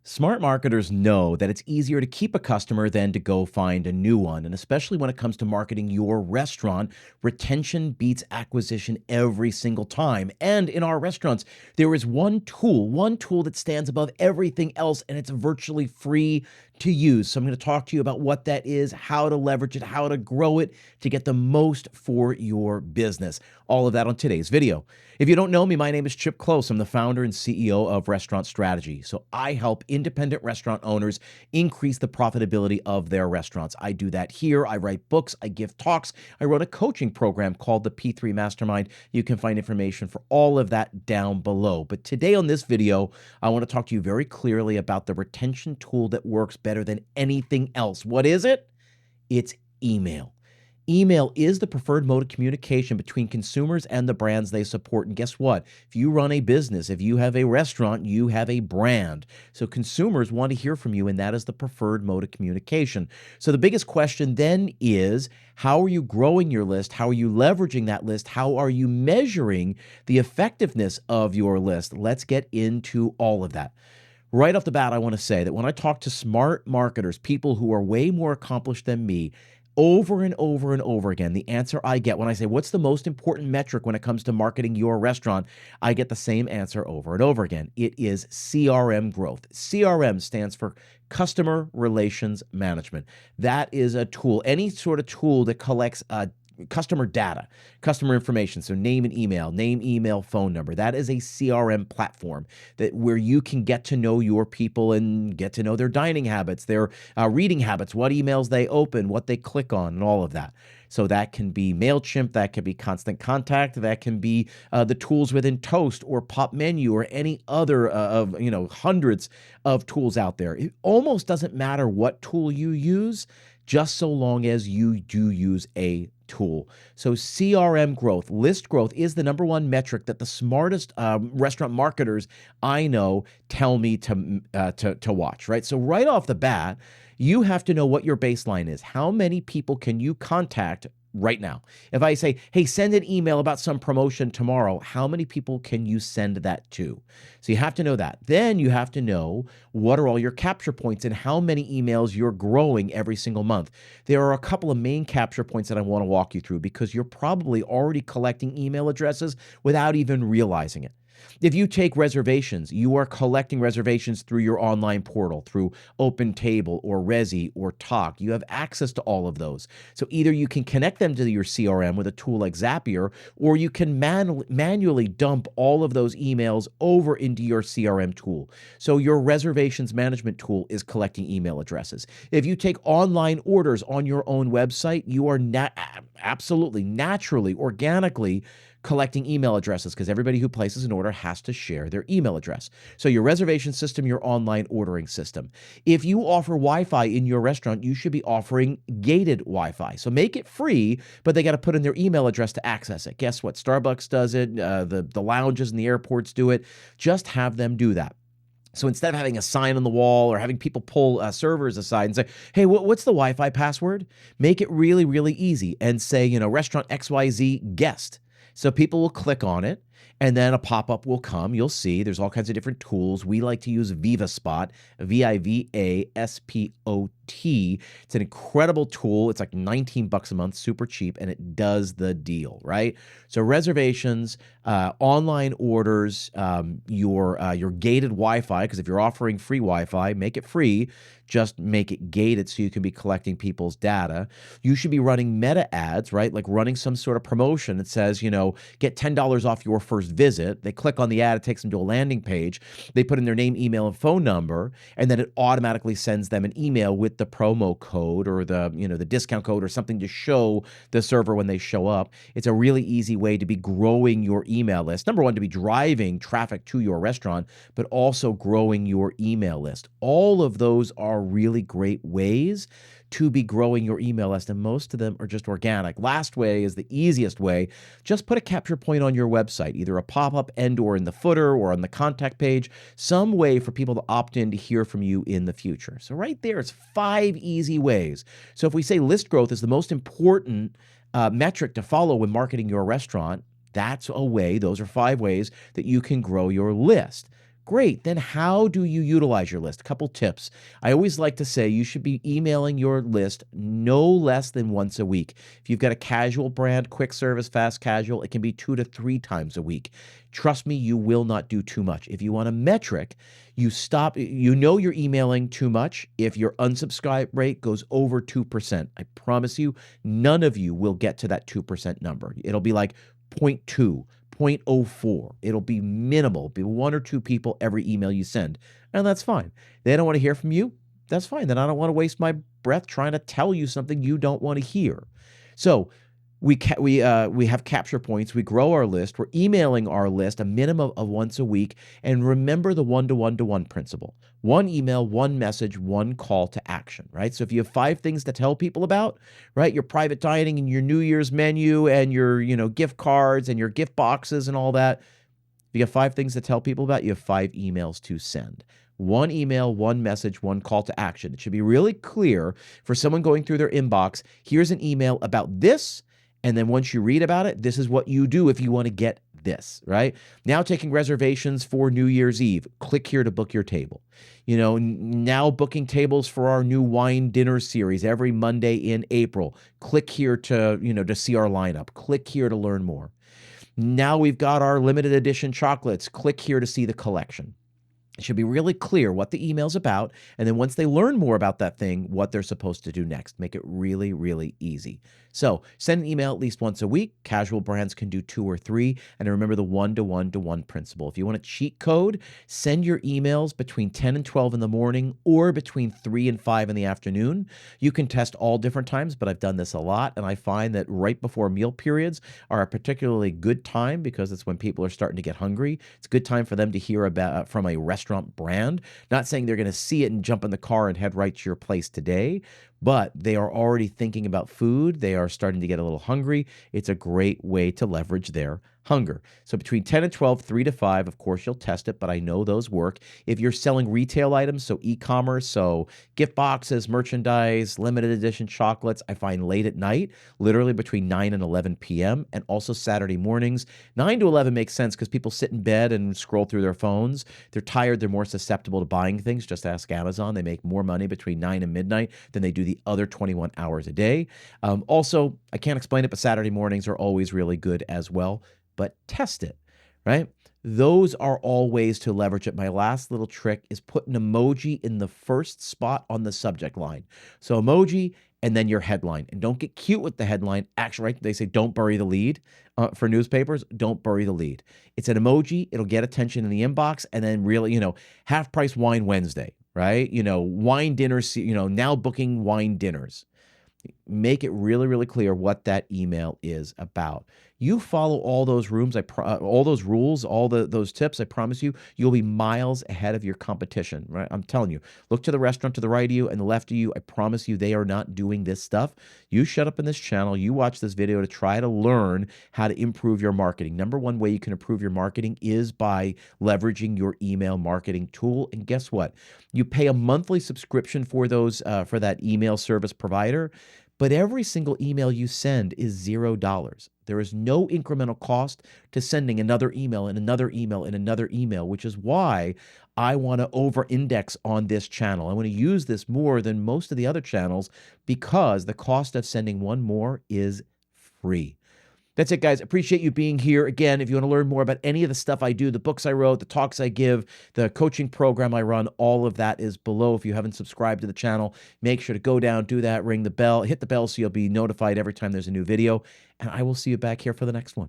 Smart marketers know that it's easier to keep a customer than to go find a new one. And especially when it comes to marketing your restaurant, retention beats acquisition every single time. And in our restaurants, there is one tool that stands above everything else, and it's virtually free to use. So I'm going to talk to you about what that is, how to leverage it, how to grow it to get the most for your business. All of that on today's video. If you don't know me, my name is Chip Close. I'm the founder and CEO of Restaurant Strategy. So I help independent restaurant owners increase the profitability of their restaurants. I do that here. I write books. I give talks. I wrote a coaching program called the P3 Mastermind. You can find information for all of that down below. But today on this video, I want to talk to you very clearly about the retention tool that works better than anything else. What is it? It's email. Email is the preferred mode of communication between consumers and the brands they support. And guess what? If you run a business, if you have a restaurant, you have a brand. So consumers want to hear from you, and that is the preferred mode of communication. So the biggest question then is, how are you growing your list? How are you leveraging that list? How are you measuring the effectiveness of your list? Let's get into all of that. Right off the bat, I want to say that when I talk to smart marketers, people who are way more accomplished than me, over and over and over again, the answer I get when I say, what's the most important metric when it comes to marketing your restaurant? I get the same answer over and over again. It is CRM growth. CRM stands for Customer Relations Management. That is a tool, any sort of tool that collects customer data, customer information. So name, email, phone number. That is a CRM platform where you can get to know your people and get to know their dining habits, their reading habits, what emails they open, what they click on, and all of that. So that can be MailChimp, that can be Constant Contact, that can be the tools within Toast or Pop Menu or any other of hundreds of tools out there. It almost doesn't matter what tool you use, just so long as you do use a tool. So CRM growth, list growth is the number one metric that the smartest restaurant marketers I know tell me to watch, right? So right off the bat, you have to know what your baseline is. How many people can you contact right now? If I say, hey, send an email about some promotion tomorrow, how many people can you send that to? So you have to know that. Then you have to know what are all your capture points and how many emails you're growing every single month. There are a couple of main capture points that I want to walk you through because you're probably already collecting email addresses without even realizing it. If you take reservations, you are collecting reservations through your online portal, through OpenTable or Resi or Talk. You have access to all of those. So either you can connect them to your CRM with a tool like Zapier, or you can manually dump all of those emails over into your CRM tool. So your reservations management tool is collecting email addresses. If you take online orders on your own website, you are absolutely, naturally, organically collecting email addresses because everybody who places an order has to share their email address. So your reservation system, your online ordering system. If you offer Wi-Fi in your restaurant, you should be offering gated Wi-Fi. So make it free, but they got to put in their email address to access it. Guess what? Starbucks does it. The lounges and the airports do it. Just have them do that. So instead of having a sign on the wall or having people pull servers aside and say, hey, what's the Wi-Fi password? Make it really, really easy and say, restaurant XYZ guest. So people will click on it, and then a pop-up will come. You'll see there's all kinds of different tools. We like to use VivaSpot, VivaSpot. It's an incredible tool. It's like $19 a month, super cheap, and it does the deal, right? So reservations, online orders, your gated Wi-Fi, because if you're offering free Wi-Fi, make it free. Just make it gated so you can be collecting people's data. You should be running meta ads, right? Like running some sort of promotion that says, get $10 off your first visit. They click on the ad, it takes them to a landing page. They put in their name, email, and phone number, and then it automatically sends them an email with the promo code or the discount code or something to show the server when they show up. It's a really easy way to be growing your email list. Number one, to be driving traffic to your restaurant, but also growing your email list. All of those are really great ways to be growing your email list, and most of them are just organic. Last way is the easiest way. Just put a capture point on your website, either a pop-up or in the footer or on the contact page, some way for people to opt in to hear from you in the future. So right there, it's 5 easy ways. So if we say list growth is the most important metric to follow when marketing your restaurant, that's a way. Those are 5 ways that you can grow your list. Great. Then how do you utilize your list? A couple tips. I always like to say you should be emailing your list no less than once a week. If you've got a casual brand, quick service, fast casual, it can be 2 to 3 times a week. Trust me, you will not do too much. If you want a metric, you stop, you know you're emailing too much if your unsubscribe rate goes over 2%. I promise you, none of you will get to that 2% number. It'll be like 0.2, 0.04. It'll be minimal. It'll be 1 or 2 people every email you send. And that's fine. They don't want to hear from you. That's fine. Then I don't want to waste my breath trying to tell you something you don't want to hear. So we have capture points. We grow our list. We're emailing our list a minimum of once a week. And remember the one-to-one-to-one principle. One email, one message, one call to action, right? So if you have 5 things to tell people about, right, your private dining and your New Year's menu and your, gift cards and your gift boxes and all that, if you have 5 things to tell people about, you have 5 emails to send. One email, one message, one call to action. It should be really clear for someone going through their inbox. Here's an email about this. And then once you read about it, this is what you do if you want to get this, right? Now taking reservations for New Year's Eve. Click here to book your table. Now booking tables for our new wine dinner series every Monday in April. Click here to see our lineup. Click here to learn more. Now we've got our limited edition chocolates. Click here to see the collection. It should be really clear what the email's about, and then once they learn more about that thing, what they're supposed to do next. Make it really, really easy. So send an email at least once a week. Casual brands can do 2 or 3. And remember the one-to-one-to-one principle. If you want a cheat code, send your emails between 10 and 12 in the morning or between 3 and 5 in the afternoon. You can test all different times, but I've done this a lot, and I find that right before meal periods are a particularly good time because it's when people are starting to get hungry. It's a good time for them to hear about from a restaurant brand. Not saying they're going to see it and jump in the car and head right to your place today, but they are already thinking about food. They are starting to get a little hungry. It's a great way to leverage their hunger. So between 10 and 12, 3 to 5, of course, you'll test it, but I know those work. If you're selling retail items, so e-commerce, so gift boxes, merchandise, limited edition chocolates, I find late at night, literally between 9 and 11 p.m., and also Saturday mornings. 9 to 11 makes sense because people sit in bed and scroll through their phones. They're tired. They're more susceptible to buying things. Just ask Amazon. They make more money between 9 and midnight than they do the other 21 hours a day. Also, I can't explain it, but Saturday mornings are always really good as well. But test it, right? Those are all ways to leverage it. My last little trick is put an emoji in the first spot on the subject line. So emoji and then your headline. And don't get cute with the headline. Actually, right, they say don't bury the lead for newspapers. Don't bury the lead. It's an emoji. It'll get attention in the inbox. And then really, half price wine Wednesday, right? Wine dinners, now booking wine dinners. Make it really, really clear what that email is about. You follow all those all those rules, those tips. I promise you, you'll be miles ahead of your competition. Right? I'm telling you. Look to the restaurant to the right of you and the left of you. I promise you, they are not doing this stuff. You shut up in this channel. You watch this video to try to learn how to improve your marketing. Number one way you can improve your marketing is by leveraging your email marketing tool. And guess what? You pay a monthly subscription for for that email service provider. But every single email you send is $0. There is no incremental cost to sending another email and another email and another email, which is why I want to over-index on this channel. I want to use this more than most of the other channels because the cost of sending one more is free. That's it, guys. Appreciate you being here. Again, if you want to learn more about any of the stuff I do, the books I wrote, the talks I give, the coaching program I run, all of that is below. If you haven't subscribed to the channel, make sure to go down, do that, ring the bell, hit the bell so you'll be notified every time there's a new video. And I will see you back here for the next one.